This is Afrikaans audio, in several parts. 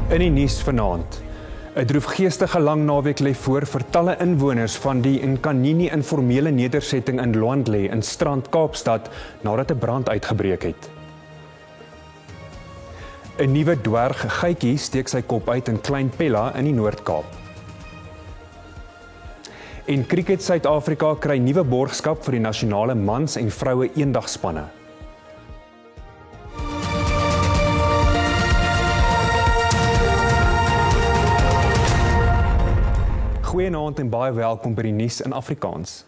In die nuus vanaand. 'n droefgeestige lang naweek lê voor vir talle inwoners van die Nkanini informele nedersetting in Lwandle in Strand, Kaapstad, nadat 'n brand uitgebreek het. 'n Nuwe dwerggeitjie steek sy kop uit in Klein Pella in die Noord-Kaap. En Cricket Suid-Afrika kry nuwe borgskap vir die nasionale mans- en vroue eendagspanne. Goeienaand en baie welkom by die nuus in Afrikaans.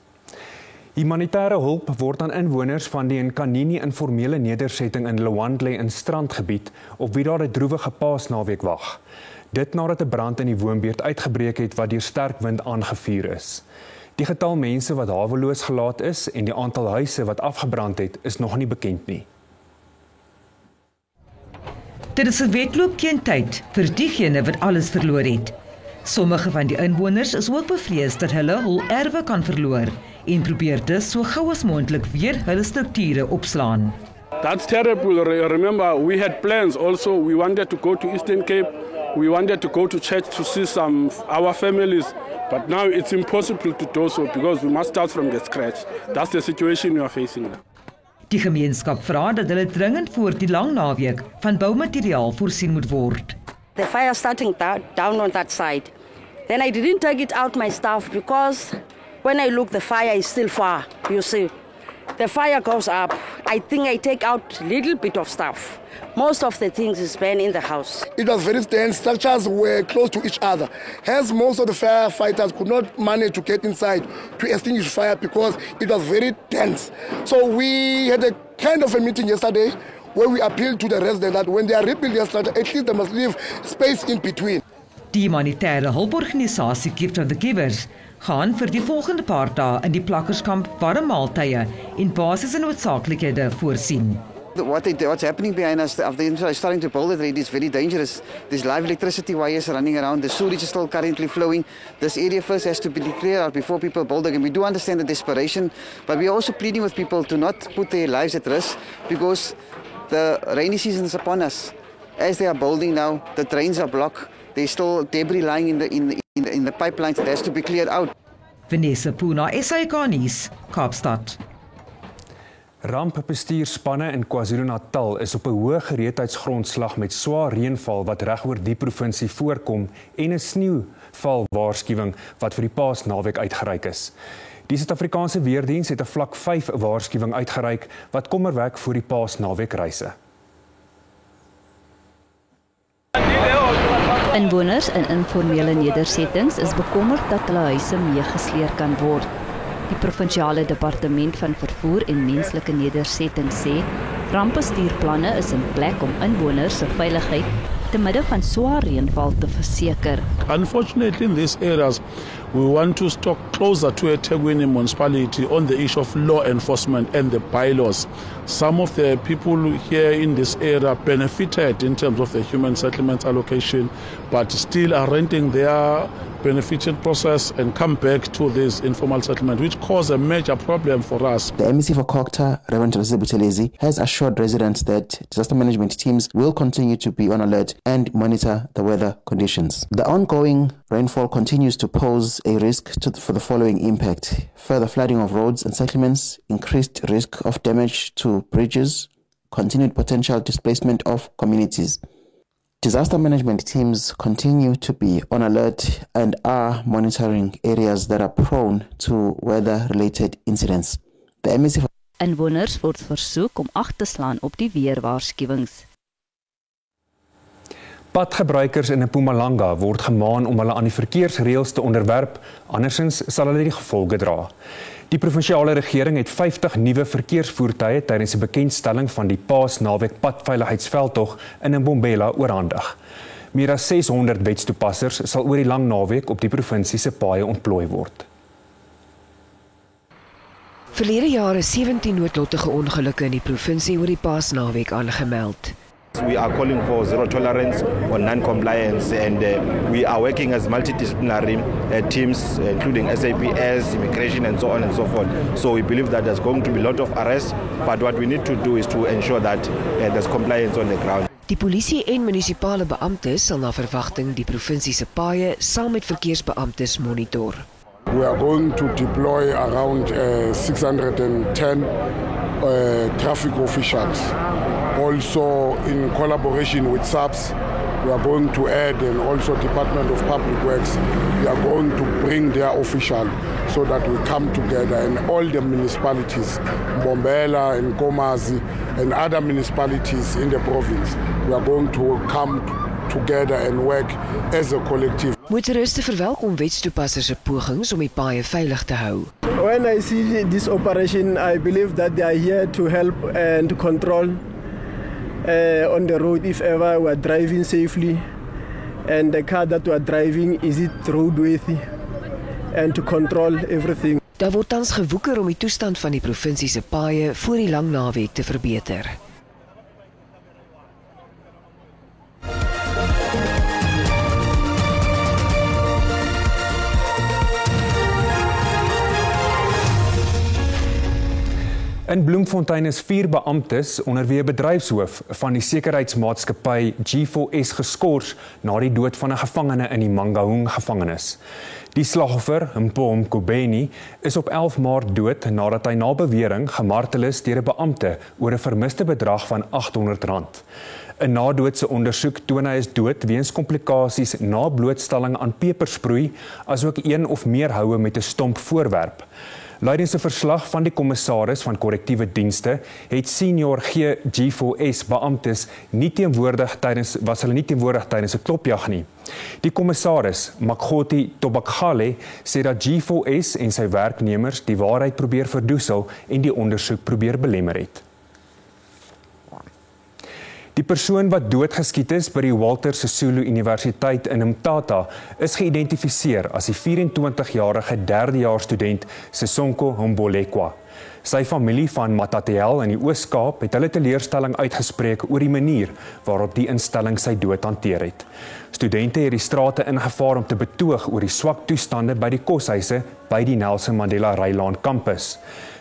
Humanitêre hulp word aan inwoners van die Nkanini informele nedersetting in Lwandle in Strandgebied op wie daar 'n droewige Paasnaweek wag. Dit nadat 'n brand in die woonbuurt uitgebreek het wat deur sterk wind aangevuur is. Die getal mense wat haweloos gelaat is en die aantal huise wat afgebrand het, is nog nie bekend nie. Dit is 'n wedloop teen tyd vir diegene wat alles verloor het. Sommige van die inwoners is ook bevrees dat hulle hul erwe kan verloor en probeer dus so gou as moontlik weer hulle strukture opslaan. That's terrible. Remember, we had plans also. We wanted to go to Eastern Cape. We wanted to go to church to see our families. But now it's impossible to do so because we must start from the scratch. That's the situation we are facing now. Die gemeenskap vra dat hulle dringend voor die lang naweek van boumateriaal voorsien moet word. The fire starting down on that side. Then I didn't take it out my stuff because when I look, the fire is still far, you see. The fire goes up. I think I take out a little bit of stuff. Most of the things is burned in the house. It was very dense. Structures were close to each other. Hence, most of the firefighters could not manage to get inside to extinguish fire because it was very dense. So we had a kind of a meeting yesterday where we appealed to the residents that when they are rebuilding structure, at least they must leave space in between. Die humanitêre hulporganisasie Gift of the Givers gaan vir die volgende paar dae in die plakkerskamp warm maaltye en basiese noodsaaklikhede voorsien. What's happening behind us, they're starting to build it already, it's very dangerous. There's live electricity wires running around, the sewage is still currently flowing. This area first has to be cleared out before people build again. We do understand the desperation, but we're also pleading with people to not put their lives at risk because the rainy season is upon us. As they are building now, the drains are blocked. There's still debris lying in the pipelines that has to be cleared out. Vanessa Puna, SAK nuus, Kaapstad. Rampbestuurspanne in KwaZulu-Natal is op 'n hoë gereedheidsgrondslag met swaar reënval wat regoor die provinsie voorkom en 'n sneeuvalwaarskuwing wat vir die Paasnaweek uitgereik is. Die Suid-Afrikaanse Weerdiens het 'n vlak 5 waarskuwing uitgereik wat kommerweek voor die Paasnaweek reise. Inwoners in informele nedersettings is bekommerd dat hulle huise meegesleer kan word. Die provinsiale departement van vervoer en menslike nedersettings sê rampbestuurplanne is in plek om inwoners se veiligheid te midde van swaar reënval te verseker. Unfortunately, in these areas, we want to talk closer to eThekwini municipality on the issue of law enforcement and the bylaws. Some of the people here in this area benefited in terms of the human settlements allocation, but still are renting their benefited process and come back to this informal settlement, which caused a major problem for us. The MEC for Kokta, Reverend Buthelezi, has assured residents that disaster management teams will continue to be on alert and monitor the weather conditions. The ongoing rainfall continues to pose a risk for the following impact: further flooding of roads and settlements, increased risk of damage to bridges, continued potential displacement of communities. Disaster management teams continue to be on alert and are monitoring areas that are prone to weather-related incidents. The MEC Inwoners word versoek om ag te slaan op die weerwaarskuwings. Padgebruikers in Mpumalanga word gemaan om hulle aan die verkeersreëls te onderwerp, andersins sal hulle die gevolge dra. Die provinsiale regering het 50 nuwe verkeersvoertuie tydens 'n bekendstelling van die Paasnaweek padveiligheidsveldtog in Mbombela oorhandig. Meer as 600 wetstoepassers sal oor die lang naweek op die provinsie se paaie ontplooi word. Verlede jaar is 17 noodlottige ongelukke in die provinsie oor die Paasnaweek aangemeld. We are calling for zero tolerance on non-compliance, and we are working as multidisciplinary teams, including SAPS, immigration, and so on and so forth. So we believe that there's going to be a lot of arrests, but what we need to do is to ensure that there's compliance on the ground. Die polisie en munisipale beamptes sal na verwagting die provinsie se paaie saam met verkeersbeamptes monitor. We are going to deploy around 610 traffic officials. Also in collaboration with SAPS, we are going to add, and also Department of Public Works, we are going to bring their official so that we come together, and all the municipalities, Mbombela and Nkomazi and other municipalities in the province, we are going to come together and work as a collective. Motoriste verwelkom wetstoepassers se pogings om die paaie veilig te hou. When I see this operation, I believe that they are here to help and to control on the road if ever we are driving safely, and the car that we are driving, is it roadworthy, and to control everything. Daar word tans gewoeker om die toestand van die provinsie se paaie voor die lang naweek te verbeter. In Bloemfontein is 4 beamptes onder wie 'n bedryfshoof van die sekuriteitsmaatskappy G4S geskort na die dood van 'n gevangene in die Mangaung gevangenis. Die slagoffer, Mpho Mkobeni, is op 11 Maart dood nadat hy na bewering gemartel is deur 'n beampte oor 'n vermiste bedrag van R800. 'n nadoodse ondersoek toon hy is dood weens komplikasies na blootstelling aan pepersproei, asook 1 of meer houe met 'n stomp voorwerp. Lydens 'n verslag van die kommissaris van korrektiewe dienste het senior G4S beamptes was hulle nie teenwoordig tydens 'n klopjag nie. Die kommissaris, Makgoti Tobakgale, sê dat G4S en sy werknemers die waarheid probeer verdoesel en die ondersoek probeer belemmer het. Die persoon wat doodgeskiet is by die Walter Sisulu Universiteit in Mthatha is geïdentifiseer as die 24-jarige derdejaars student Sisonko Mbolekwa. Sy familie van Matatiel in die Oos-Kaap het hulle teleurstelling uitgespreek oor die manier waarop die instelling sy dood hanteer het. Studente het die strate ingevaar om te betoog oor die swak toestande by die koshuise by die Nelson Mandela Rylaan kampus.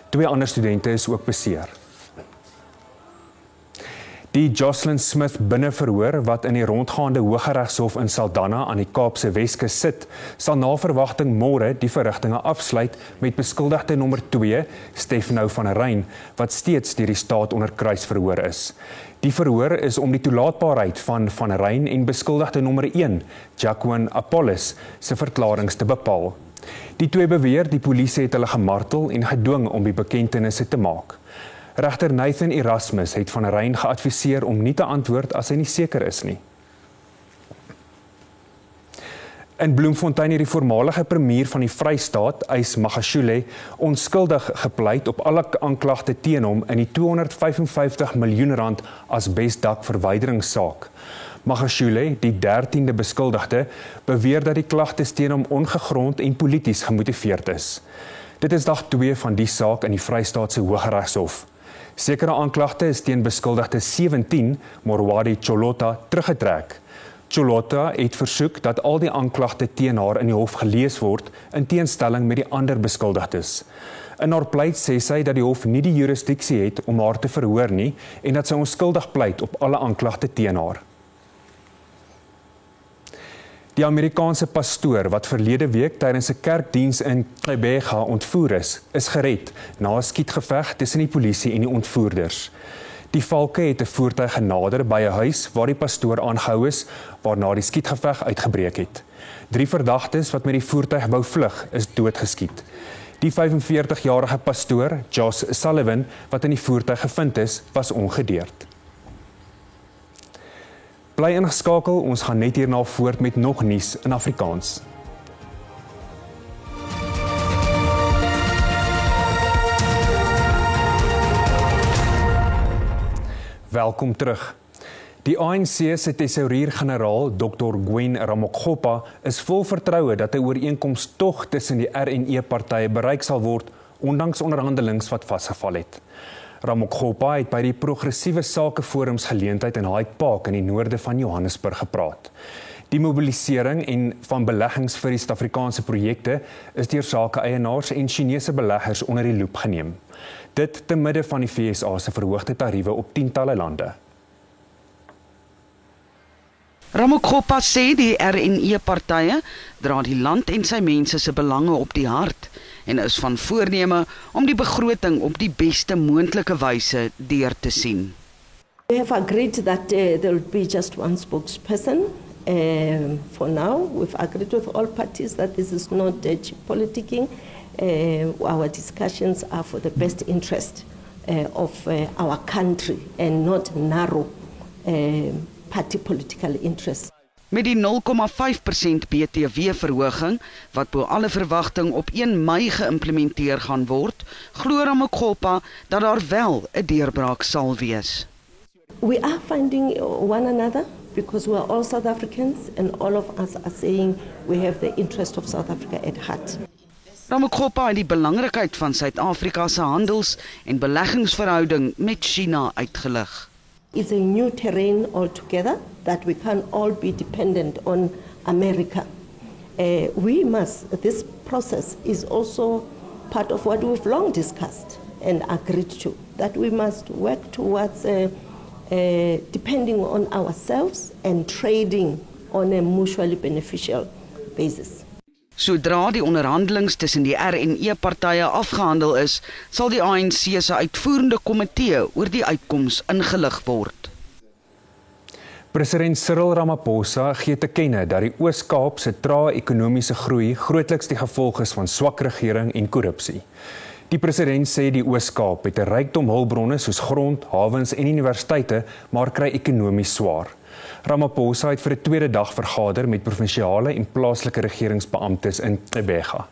2 ander studente is ook beseer. Die Jocelyn Smith binneverhoor wat in die rondgaande Hooggeregshof in Saldanha aan die Kaapse Weskus sit, sal na verwagting môre die verrigtinge afsluit met beskuldigde nommer 2, Stefano van Ryn, wat steeds deur die staat onder kruisverhoor is. Die verhoor is om die toelaatbaarheid van Ryn en beskuldigde nommer 1, Jacqueline Apollos, se verklaringe te bepaal. Die 2 beweer die polisie het hulle gemartel en gedwing om die bekentenisse te maak. Regter Nathan Erasmus het van Ryn geadviseer om nie te antwoord as hy nie seker is nie. In Bloemfontein het die voormalige premier van die Vrystaat, Ys Magashule, onskuldig gepleit op alle aanklagte teen hom in die R255 miljoen asbesdak verwyderingssaak. Magashule, die 13de beskuldigde, beweer dat die klagtes teen hom ongegrond en polities gemotiveerd is. Dit is dag 2 van die saak in die Vrystaatse Hooggeregshof. Sekere aanklagte is teen beskuldigde 17, Morwadi Cholota, teruggetrek. Cholota het versoek dat al die aanklagte teen haar in die hof gelees word, in teenstelling met die ander beskuldigdes. In haar pleit sê sy dat die hof nie die jurisdiksie het om haar te verhoor nie, en dat sy onskuldig pleit op alle aanklagte teen haar. Die Amerikaanse pastoor wat verlede week tydens 'n kerkdiens in Gqeberha ontvoer is gered na 'n skietgeveg tussen die polisie en die ontvoerders. Die valke het 'n voertuig genader by 'n huis waar die pastoor aangehou is, waarna die skietgeveg uitgebreek het. 3 verdagtes wat met die voertuig wou vlug, is doodgeskiet. Die 45-jarige pastoor, Josh Sullivan, wat in die voertuig gevind is, was ongedeerd. Bly ingeskakel, ons gaan net hierna voort met nog nuus in Afrikaans. Welkom terug. Die ANC se tesourier-generaal Dr. Gwen Ramokgopa is vol vertroue dat 'n ooreenkoms tog tussen die RNE-partye bereik sal word, ondanks onderhandelings wat vasgeval het. Ramokgopa het by die progressiewe sakeforums geleentheid in Hyde Park in die noorde van Johannesburg gepraat. Die mobilisering en van beleggings vir die Suid-Afrikaanse projekte is deur sake-eienaars en Chinese beleggers onder die loep geneem. Dit te midde van die VSA se verhoogde tariewe op tientalle lande. Ramokgopa sê die RNE-partye dra die land en sy mense se belange op die hart en is van voorneme om die begroting op die beste moontlike wyse deur te sien. We have agreed that there will be just one spokesperson. For now, we've agreed with all parties that this is not cheap politicking. Our discussions are for the best interest of our country and not narrow party political interests. Met die 0,5% BTW-verhoging, wat bo alle verwagting op 1 Mei geïmplementeer gaan word, glo Ramokgopa dat daar wel 'n deurbraak sal wees. We are finding one another because we are all South Africans and all of us are saying we have the interest of South Africa at heart. Ramokgopa het die belangrikheid van Suid-Afrika se handels- en beleggingsverhouding met China uitgelig. It's a new terrain altogether that we can't all be dependent on America. This process is also part of what we've long discussed and agreed to, that we must work towards depending on ourselves and trading on a mutually beneficial basis. Sodra die onderhandelings tussen die RNE-partye afgehandel is, sal die ANC se uitvoerende komitee oor die uitkoms ingelig word. President Cyril Ramaphosa gee te kenne dat die Oos-Kaap se trae ekonomiese groei grootliks die gevolg is van swak regering en korrupsie. Die president sê die Oos-Kaap het 'n rykdom hulpbronne soos grond, hawens en universiteite, maar kry ekonomies swaar. Ramaphosa het vir 'n tweede dag vergader met provinsiale en plaaslike regeringsbeamptes in Gqeberha.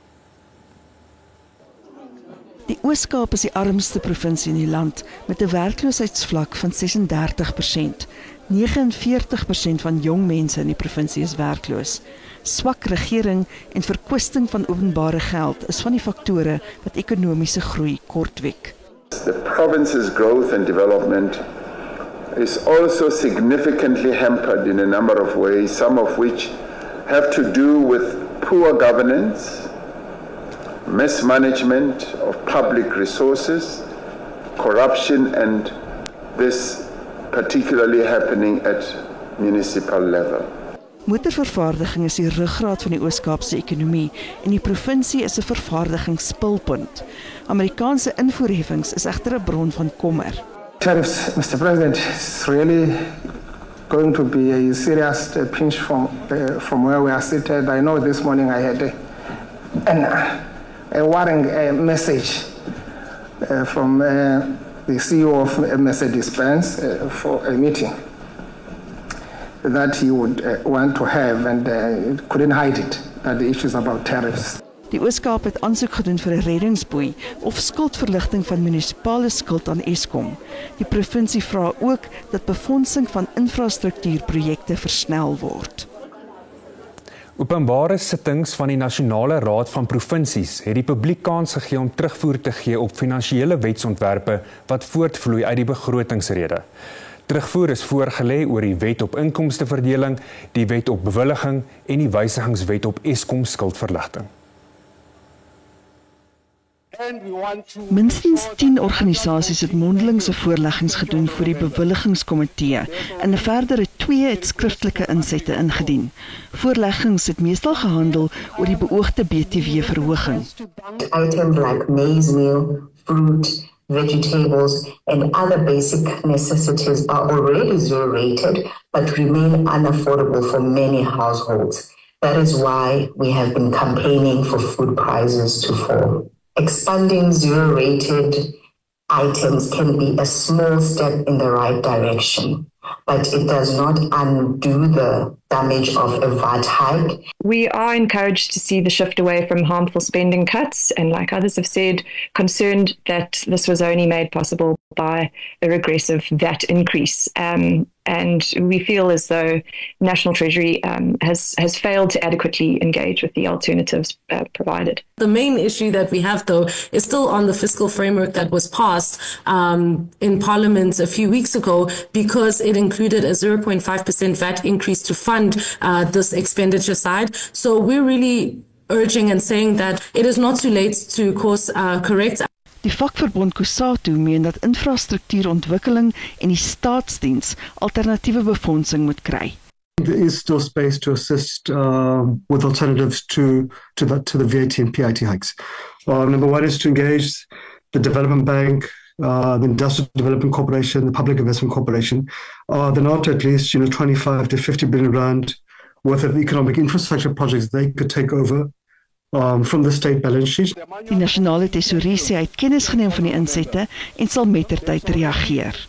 Die Oos-Kaap is die armste provinsie in die land met 'n werkloosheidsvlak van 36%. 49% van jong mense in die provinsie is werkloos. Swak regering en verkwisting van openbare geld is van die faktore wat ekonomiese groei kortwek. The province's growth and development is also significantly hampered in a number of ways, some of which have to do with poor governance, mismanagement of public resources, corruption, and this particularly happening at municipal level. Motorvervaardiging is die ruggraat van die Oos-Kaapse ekonomie en die provinsie is 'n vervaardigingsspulpunt. Amerikaanse invoerheffings is egter 'n bron van kommer. Tariffs, Mr. President, is really going to be a serious pinch from where we are seated. I know this morning I had a worrying message from the CEO of Mercedes-Benz for a meeting that he would want to have and couldn't hide it, that the issues about tariffs. Die Oos-Kaap het aansoek gedoen vir 'n reddingsboei of skuldverligting van munisipale skuld aan Eskom. Die provinsie vra ook dat befondsing van infrastruktuurprojekte versnel word. Openbare sittings van die Nasionale Raad van Provinsies het die publiek kans gegee om terugvoer te gee op finansiële wetsontwerpe wat voortvloei uit die begrotingsrede. Terugvoer is voorgelê oor die wet op inkomsteverdeling, die wet op bewilliging en die wysigingswet op Eskom skuldverligting. Minstens 10 organisasies het mondelingse voorleggings gedoen voor die bewilligingskomitee en 'n verdere 2 het skriftelike insette ingedien. Voorleggings het meestal gehandel oor die beoogde BTW-verhoging. Items like maize meal, fruit, vegetables and other basic necessities are already zero-rated but remain unaffordable for many households. That is why we have been campaigning for food prices to fall. Expanding zero-rated items can be a small step in the right direction, but it does not undo the damage of a VAT hike. We are encouraged to see the shift away from harmful spending cuts, and like others have said, concerned that this was only made possible by a regressive VAT increase. And we feel as though National Treasury has failed to adequately engage with the alternatives provided. The main issue that we have, though, is still on the fiscal framework that was passed in Parliament a few weeks ago, because it included a 0.5% VAT increase to fund this expenditure side. So we're really urging and saying that it is not too late to course correct. Die vakverbond COSATU meen dat infrastruktuurontwikkeling en die staatsdiens alternatiewe befondsing moet kry. There is still space to assist with alternatives to the VAT and PIT hikes. Number one is to engage the Development Bank, the Industrial Development Corporation, the Public Investment Corporation. They're not at least 25 to 50 billion rand worth of economic infrastructure projects they could take over from the state balance sheet. Die nasionale tesourie sê hy het kennis geneem van die insette en sal mettertyd reageer.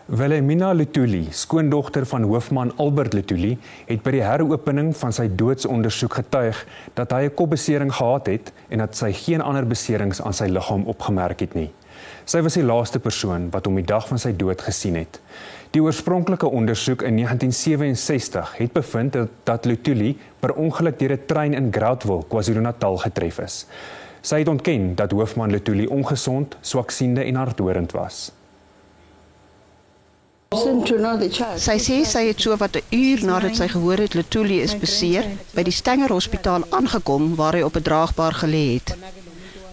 Wilhelmina Luthuli, skoondogter van hoofman Albert Luthuli, het by die heropening van sy doodsondersoek getuig dat hy 'n kopbesering gehad het en dat sy geen ander beserings aan sy liggaam opgemerk het nie. Sy was die laaste persoon wat hom die dag van sy dood gesien het. Die oorspronklike ondersoek in 1967 het bevind dat Luthuli per ongeluk deur 'n trein in Groundville, KwaZulu-Natal getref is. Sy het ontken dat hoofman Luthuli ongesond, swaksiende en hardhorend was. Sy sê sy het so wat 'n uur nadat sy gehoor het Luthuli is beseer, by die Stenger Hospitaal aangekom waar hy op 'n draagbaar gelê het.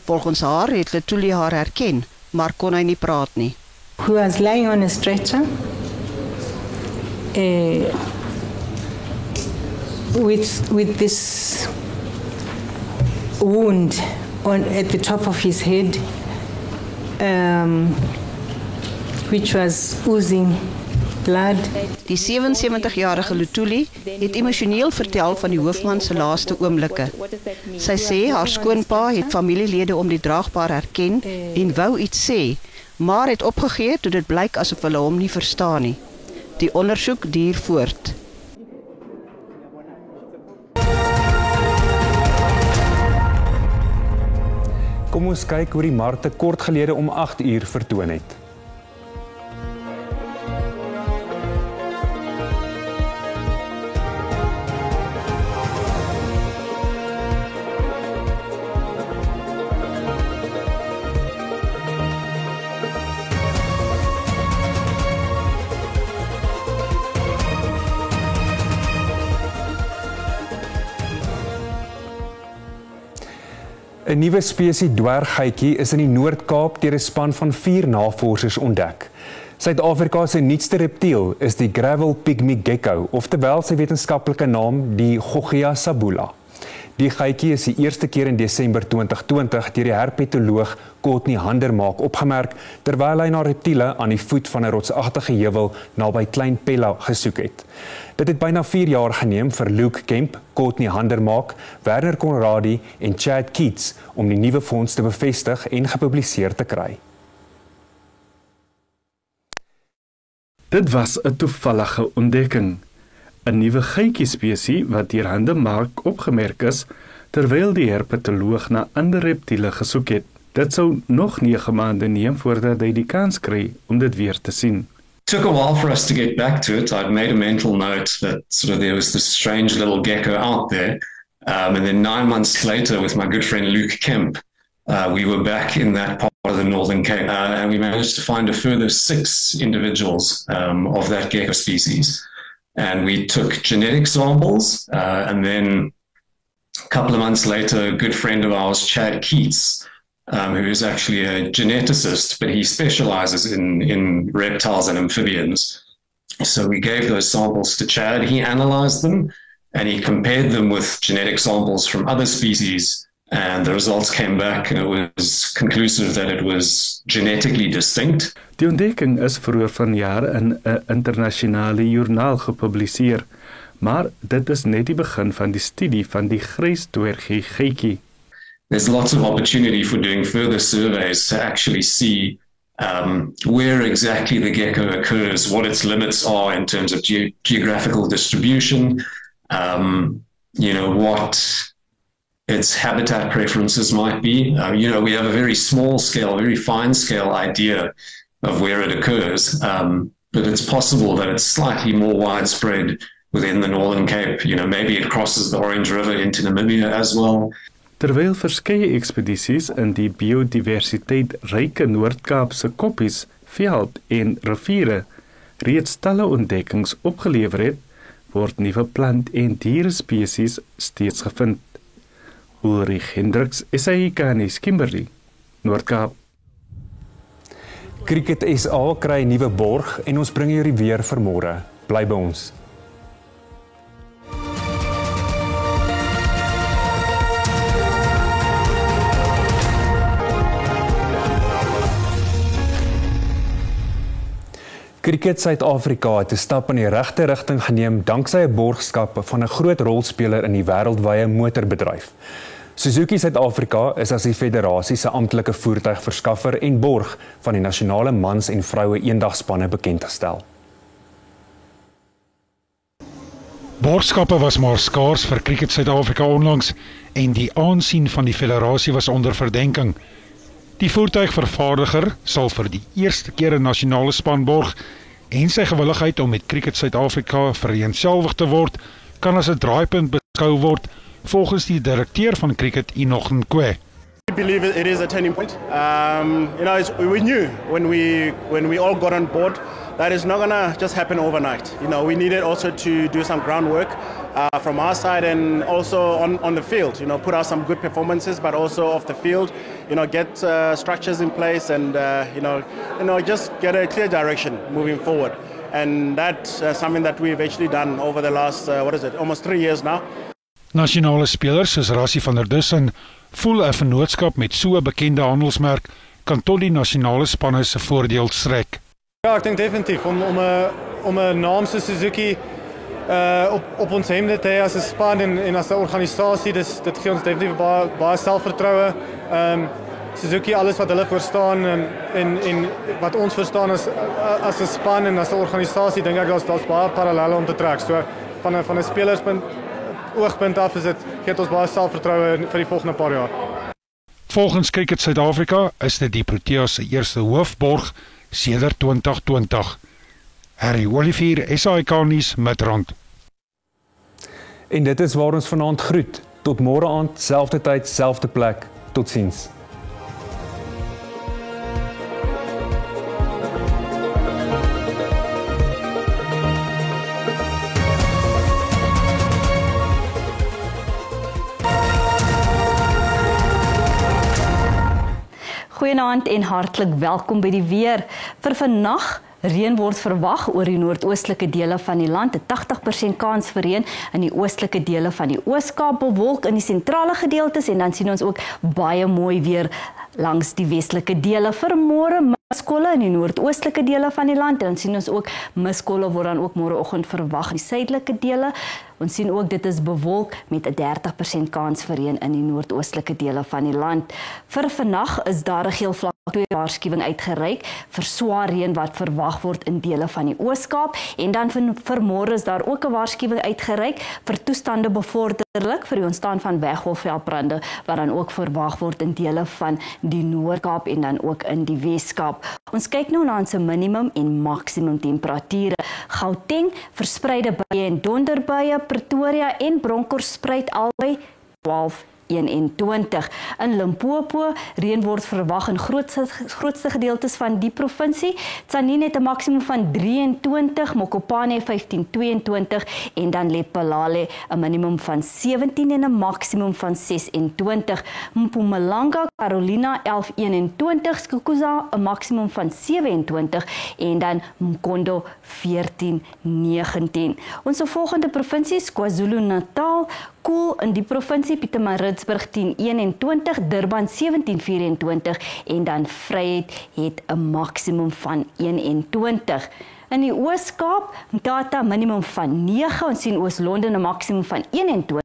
Volgens haar het Luthuli haar herken, maar kon hy nie praat nie. Who was lying on a stretcher with this wound at the top of his head, which was oozing blood. Die 77-jarige Luthuli het emosioneel vertel van die hoofman se laaste oomblikke. Sy sê haar skoonpa het familielede om die draagbaar herken en wou iets sê, maar het opgegee toe dit blyk asof hulle hom nie verstaan nie. Die ondersoek duur voort. Kom ons kyk hoe die markte kort gelede om 8 uur vertoon het. Een nuwe spesies dwerggeitjie is in die Noord-Kaap deur 'n span van 4 navorsers ontdek. Suid-Afrika se nuutste reptiel is die gravel pygmy gecko, oftewel sy wetenskaplike naam die Gogia sabula. Die geitjie is die eerste keer in Desember 2020 deur die herpetoloog Courtney Handermaak opgemerk terwyl hy na reptiele aan die voet van 'n rotsagtige heuwel naby Klein Pella gesoek het. Dit het byna 4 jaar geneem vir Luke Kemp, Courtney Handermaak, Werner Conradie en Chad Keats om die nuwe fonds te bevestig en gepubliseer te kry. Dit was 'n toevallige ontdekking. 'n Nuwe geitjie-spesie wat deur Handermaak opgemerk is, terwyl die herpetoloog na ander reptiele gesoek het. Dit sou nog 9 maande neem voordat hy die kans kry om dit weer te sien. It took a while for us to get back to it. I'd made a mental note that there was this strange little gecko out there. And then 9 months later, with my good friend Luke Kemp, we were back in that part of the Northern Cape. And we managed to find a further 6 individuals of that gecko species. And we took genetic samples. And then a couple of months later, a good friend of ours, Chad Keats, who is actually a geneticist, but he specializes in reptiles and amphibians. So we gave those samples to Chad, he analyzed them, and he compared them with genetic samples from other species, and the results came back, and it was conclusive that it was genetically distinct. Die ontdekking is vroeër vanjaar in 'n internasionale joernaal gepubliseer, maar dit is net die begin van die studie van die grysdwergie geitjie. There's lots of opportunity for doing further surveys to actually see where exactly the gecko occurs, what its limits are in terms of geographical distribution, what its habitat preferences might be. We have a very small scale, very fine scale idea of where it occurs, but it's possible that it's slightly more widespread within the Northern Cape. Maybe it crosses the Orange River into Namibia as well. Terwyl verskeie ekspedisies in die biodiversiteit ryke Noord-Kaapse koppies, veld en riviere reeds talle ontdekkings opgelewer het, word nuwe plant- en dierespesies steeds gevind. Ulrich Hendricks, SAK nuus, Kimberley, Noord-Kaap. Cricket SA kry 'n nuwe borg en ons bring jou die weer vir môre. Bly by ons. Cricket Suid-Afrika het 'n stap in die regte rigting geneem danksy 'n borgskap van 'n groot rolspeler in die wêreldwye motorbedryf. Suzuki Suid-Afrika is as die federasie se amptelike voertuigverskaffer en borg van die nasionale mans- en vroue eendagspanne bekend gestel. Borgskappe was maar skaars vir Cricket Suid-Afrika onlangs en die aansien van die federasie was onder verdenking. Die voertuigvervaardiger sal vir die eerste keer 'n nasionale span borg en sy gewilligheid om met Cricket Suid-Afrika vereenselwig te word kan as 'n draaipunt beskou word volgens die direkteur van Cricket Enoch Nkwe. We believe it is a turning point. We knew when we all got on board that it's not going to just happen overnight. We needed also to do some groundwork from our side and also on the field. Put out some good performances, but also off the field. Get structures in place and just get a clear direction moving forward. And that's something that we've actually done over the last almost 3 years now. Nasionale spelers soos Rassie van der Dussen voel 'n vennootskap met so 'n bekende handelsmerk kan tot die nasionale spanne se voordeel strek. Ja, ek dink definitief om 'n naam soos Suzuki op ons hemde te hê as 'n span en as 'n organisasie, dit gee ons definitief baie selfvertroue. Suzuki, alles wat hulle verstaan en wat ons verstaan as 'n span en as 'n organisasie, dink ek daar's baie parallelle om te trek. So van 'n spelerspunt oogpunt af gee ons baie selfvertroue vir die volgende paar jaar. Volgens Cricket Suid-Afrika is dit die Proteas se eerste hoofborg sedert 2020. Harry Olivier, SAK nuus Midrand. En dit is waar ons vanaand groet. Tot môre aand, selfde tyd, selfde plek. Totsiens. Goeienaand en hartlik welkom by die weer. Vir vannag reën word verwag oor die noordoostelike dele van die land, 'n 80% kans vir reën in die oostelike dele van die Oos-Kaap, bewolk in die sentrale gedeeltes en dan sien ons ook baie mooi weer langs die westelike dele. Vir môre miskolle in die noordoostelike dele van die land en dan sien ons ook miskolle word dan ook môreoggend verwag in die suidelike dele. Ons sien ook dit is bewolk met 'n 30% kans vir reën in die noordoostelike dele van die land. Vir vannag is daar 'n geel vlak 2 waarskuwing uitgereik vir swaar reën wat verwag word in dele van die Oos-Kaap en dan vir môre is daar ook 'n waarskuwing uitgereik vir toestande bevorderlik vir die ontstaan van weggolfveldbrande wat dan ook verwag word in dele van die Noord-Kaap en dan ook in die Wes-Kaap. Ons kyk nou na ons minimum en maksimum temperature. Gauteng verspreide buie en donderbuie, Pretoria en Bronkhorstspruit albei 12:21. In Limpopo reën word verwag in grootste gedeeltes van die provinsie. Tzaneen het 'n maksimum van 23, Mokopane 15:22 en dan Lephalale 'n minimum van 17 en 'n maksimum van 26. Mpumalanga, Carolina 11:21, Skukuza 'n maksimum van 27 en dan Mkondo 14:19. Ons volgende provinsie is KwaZulu-Natal, koel in die provinsie Pietermaritzburg 10:21, Durban 17:24 en dan Vryheid het 'n maksimum van 21. In die Oos-Kaap, Mthatha minimum van 9, ons sien Oos-London 'n maksimum van 21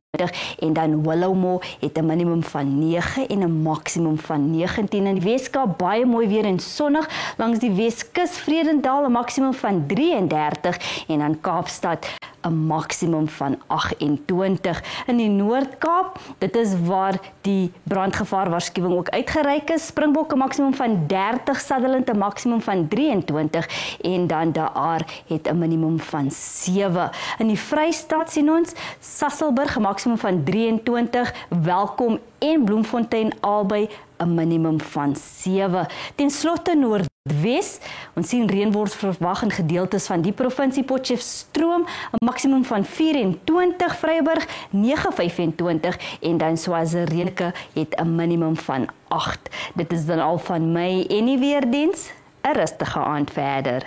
en dan Willowmore het 'n minimum van 9 en 'n maksimum van 19. In die Wes-Kaap baie mooi weer en sonnig, langs die Weskus Vredendal 'n maksimum van 33 en dan Kaapstad 'n maksimum van 28. In die Noord-Kaap, dit is waar die brandgevaarwaarskuwing ook uitgereik is. Springbok 'n maksimum van 30, Sutherland 'n maksimum van 23 en dan De Aar het 'n minimum van 7. In die Vrystaat sien ons Sasolburg 'n maksimum van 23, Welkom en Bloemfontein albei 'n minimum van 7. Ten slotte Noordwes, ons sien reën word verwag in gedeeltes van die provinsie. Potchefstroom 'n maksimum van 24, Vryburg 9:25 en dan Swaziland het 'n minimum van 8. Dit is dan al van my en die weerdiens. 'n rustige aand verder.